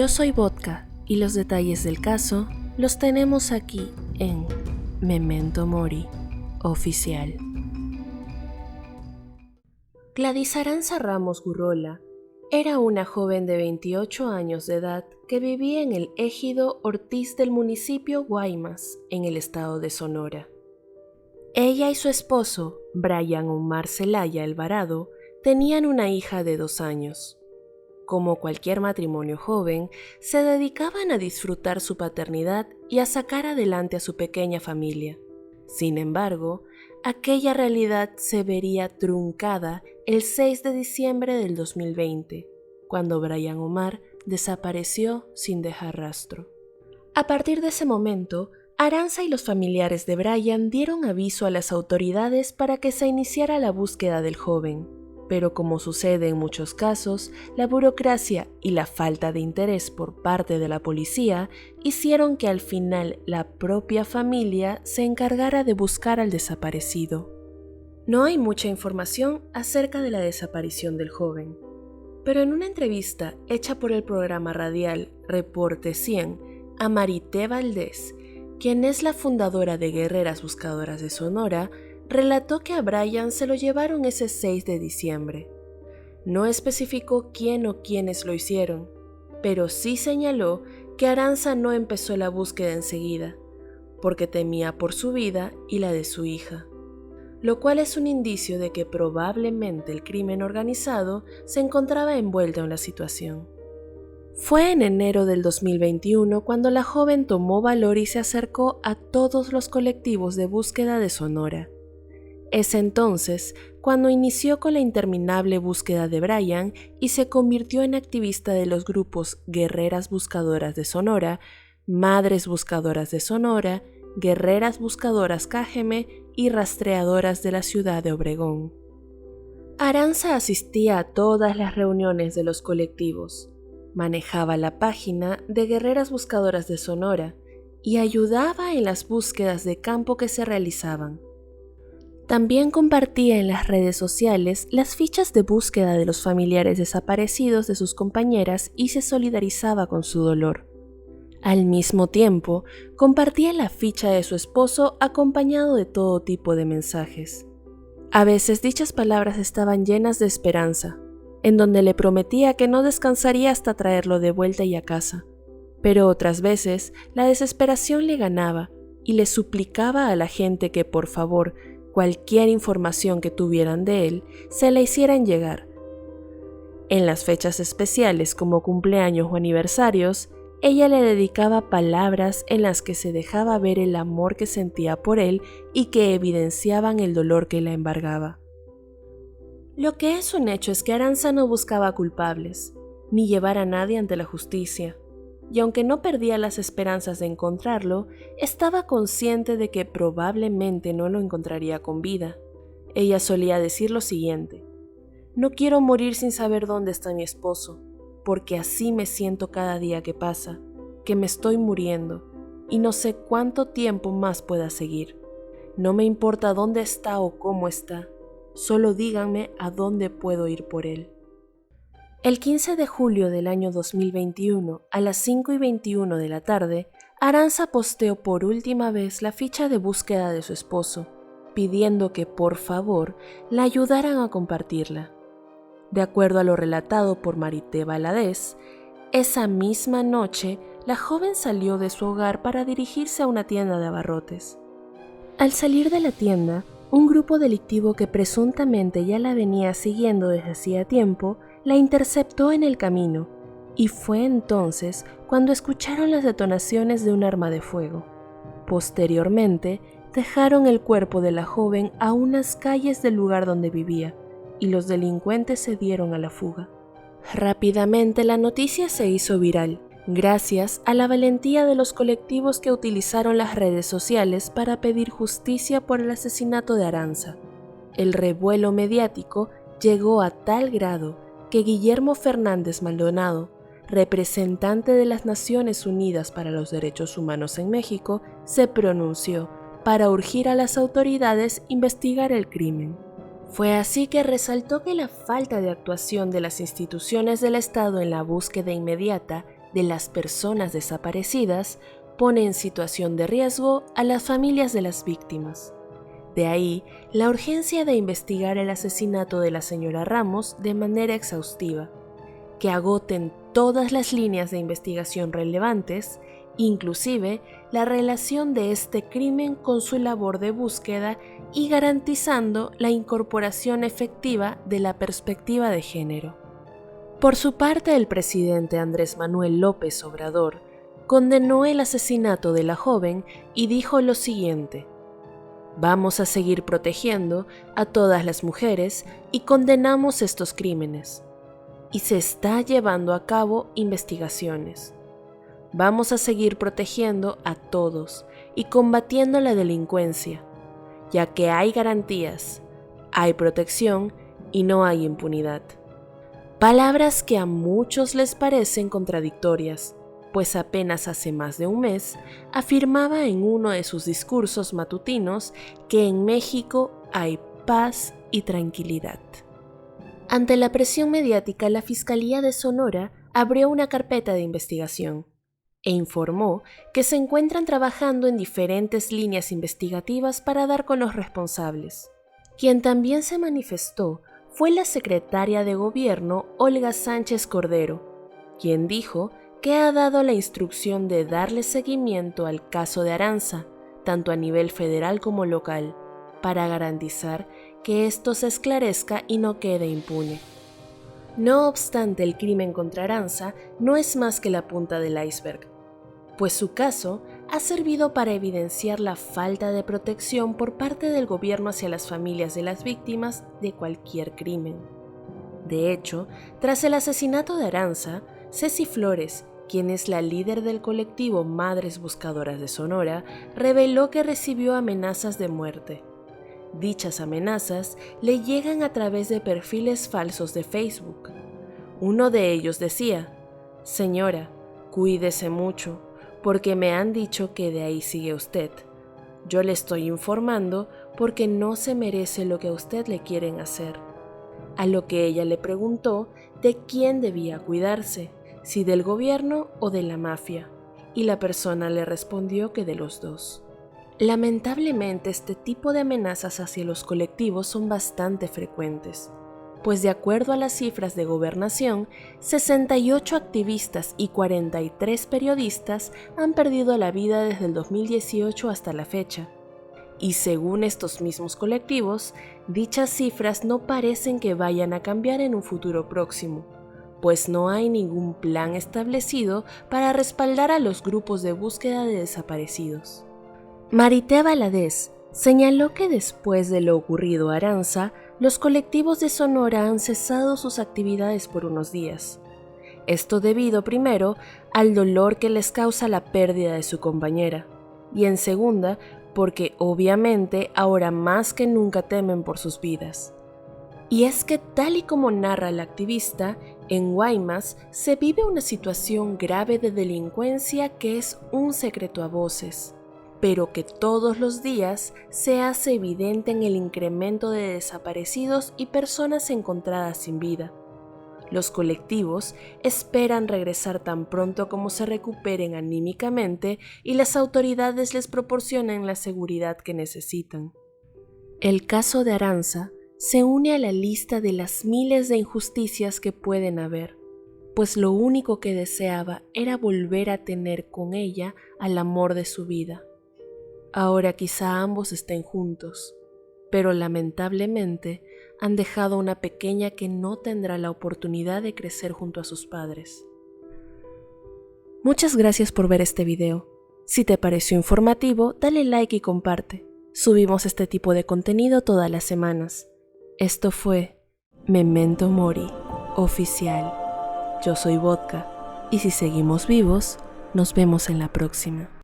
Yo soy Vodka y los detalles del caso los tenemos aquí en Memento Mori Oficial. Gladys Aranza Ramos Gurrola era una joven de 28 años de edad que vivía en el ejido Ortiz del municipio Guaymas, en el estado de Sonora. Ella y su esposo, Brian Omar Zelaya Alvarado, tenían una hija de 2 años. Como cualquier matrimonio joven, se dedicaban a disfrutar su paternidad y a sacar adelante a su pequeña familia. Sin embargo, aquella realidad se vería truncada el 6 de diciembre del 2020, cuando Brian Omar desapareció sin dejar rastro. A partir de ese momento, Aranza y los familiares de Brian dieron aviso a las autoridades para que se iniciara la búsqueda del joven. Pero como sucede en muchos casos, la burocracia y la falta de interés por parte de la policía hicieron que al final la propia familia se encargara de buscar al desaparecido. No hay mucha información acerca de la desaparición del joven, pero en una entrevista hecha por el programa radial Reporte 100 a Marité Valdés, quien es la fundadora de Guerreras Buscadoras de Sonora, relató que a Brian se lo llevaron ese 6 de diciembre. No especificó quién o quiénes lo hicieron, pero sí señaló que Aranza no empezó la búsqueda enseguida, porque temía por su vida y la de su hija, lo cual es un indicio de que probablemente el crimen organizado se encontraba envuelto en la situación. Fue en enero del 2021 cuando la joven tomó valor y se acercó a todos los colectivos de búsqueda de Sonora. Es entonces cuando inició con la interminable búsqueda de Brian y se convirtió en activista de los grupos Guerreras Buscadoras de Sonora, Madres Buscadoras de Sonora, Guerreras Buscadoras KGM y Rastreadoras de la ciudad de Obregón. Aranza asistía a todas las reuniones de los colectivos, manejaba la página de Guerreras Buscadoras de Sonora y ayudaba en las búsquedas de campo que se realizaban. También compartía en las redes sociales las fichas de búsqueda de los familiares desaparecidos de sus compañeras y se solidarizaba con su dolor. Al mismo tiempo, compartía la ficha de su esposo acompañado de todo tipo de mensajes. A veces dichas palabras estaban llenas de esperanza, en donde le prometía que no descansaría hasta traerlo de vuelta y a casa. Pero otras veces la desesperación le ganaba y le suplicaba a la gente que por favor, cualquier información que tuvieran de él, se la hicieran llegar. En las fechas especiales como cumpleaños o aniversarios, ella le dedicaba palabras en las que se dejaba ver el amor que sentía por él y que evidenciaban el dolor que la embargaba. Lo que es un hecho es que Aranza no buscaba culpables, ni llevar a nadie ante la justicia. Y aunque no perdía las esperanzas de encontrarlo, estaba consciente de que probablemente no lo encontraría con vida. Ella solía decir lo siguiente: no quiero morir sin saber dónde está mi esposo, porque así me siento cada día que pasa, que me estoy muriendo, y no sé cuánto tiempo más pueda seguir. No me importa dónde está o cómo está, solo díganme a dónde puedo ir por él. El 15 de julio del año 2021, a las 5:21 de la tarde, Aranza posteó por última vez la ficha de búsqueda de su esposo, pidiendo que por favor la ayudaran a compartirla. De acuerdo a lo relatado por Marité Valadez, esa misma noche la joven salió de su hogar para dirigirse a una tienda de abarrotes. Al salir de la tienda, un grupo delictivo que presuntamente ya la venía siguiendo desde hacía tiempo, la interceptó en el camino, y fue entonces cuando escucharon las detonaciones de un arma de fuego. Posteriormente, dejaron el cuerpo de la joven a unas calles del lugar donde vivía, y los delincuentes se dieron a la fuga. Rápidamente la noticia se hizo viral, gracias a la valentía de los colectivos que utilizaron las redes sociales para pedir justicia por el asesinato de Aranza. El revuelo mediático llegó a tal grado que Guillermo Fernández Maldonado, representante de las Naciones Unidas para los Derechos Humanos en México, se pronunció para urgir a las autoridades investigar el crimen. Fue así que resaltó que la falta de actuación de las instituciones del Estado en la búsqueda inmediata de las personas desaparecidas pone en situación de riesgo a las familias de las víctimas. De ahí la urgencia de investigar el asesinato de la señora Ramos de manera exhaustiva, que agoten todas las líneas de investigación relevantes, inclusive la relación de este crimen con su labor de búsqueda y garantizando la incorporación efectiva de la perspectiva de género. Por su parte, el presidente Andrés Manuel López Obrador condenó el asesinato de la joven y dijo lo siguiente: "Vamos a seguir protegiendo a todas las mujeres y condenamos estos crímenes. Y se está llevando a cabo investigaciones. Vamos a seguir protegiendo a todos y combatiendo la delincuencia, ya que hay garantías, hay protección y no hay impunidad". Palabras que a muchos les parecen contradictorias, pues apenas hace más de un mes afirmaba en uno de sus discursos matutinos que en México hay paz y tranquilidad. Ante la presión mediática, la Fiscalía de Sonora abrió una carpeta de investigación e informó que se encuentran trabajando en diferentes líneas investigativas para dar con los responsables. Quien también se manifestó fue la secretaria de Gobierno, Olga Sánchez Cordero, quien dijo que ha dado la instrucción de darle seguimiento al caso de Aranza, tanto a nivel federal como local, para garantizar que esto se esclarezca y no quede impune. No obstante, el crimen contra Aranza no es más que la punta del iceberg, pues su caso ha servido para evidenciar la falta de protección por parte del gobierno hacia las familias de las víctimas de cualquier crimen. De hecho, tras el asesinato de Aranza, Ceci Flores, quien es la líder del colectivo Madres Buscadoras de Sonora, reveló que recibió amenazas de muerte. Dichas amenazas le llegan a través de perfiles falsos de Facebook. Uno de ellos decía: "Señora, cuídese mucho, porque me han dicho que de ahí sigue usted. Yo le estoy informando porque no se merece lo que a usted le quieren hacer". A lo que ella le preguntó de quién debía cuidarse, si del gobierno o de la mafia, y la persona le respondió que de los dos. Lamentablemente, este tipo de amenazas hacia los colectivos son bastante frecuentes, pues de acuerdo a las cifras de Gobernación, 68 activistas y 43 periodistas han perdido la vida desde el 2018 hasta la fecha. Y según estos mismos colectivos, dichas cifras no parecen que vayan a cambiar en un futuro próximo, pues no hay ningún plan establecido para respaldar a los grupos de búsqueda de desaparecidos. Marité Valadez señaló que después de lo ocurrido a Aranza, los colectivos de Sonora han cesado sus actividades por unos días. Esto debido, primero, al dolor que les causa la pérdida de su compañera, y en segunda, porque obviamente ahora más que nunca temen por sus vidas. Y es que, tal y como narra la activista, en Guaymas se vive una situación grave de delincuencia que es un secreto a voces, pero que todos los días se hace evidente en el incremento de desaparecidos y personas encontradas sin vida. Los colectivos esperan regresar tan pronto como se recuperen anímicamente y las autoridades les proporcionen la seguridad que necesitan. El caso de Aranza se une a la lista de las miles de injusticias que pueden haber, pues lo único que deseaba era volver a tener con ella al amor de su vida. Ahora quizá ambos estén juntos, pero lamentablemente han dejado una pequeña que no tendrá la oportunidad de crecer junto a sus padres. Muchas gracias por ver este video. Si te pareció informativo, dale like y comparte. Subimos este tipo de contenido todas las semanas. Esto fue Memento Mori, oficial. Yo soy Vodka, y si seguimos vivos, nos vemos en la próxima.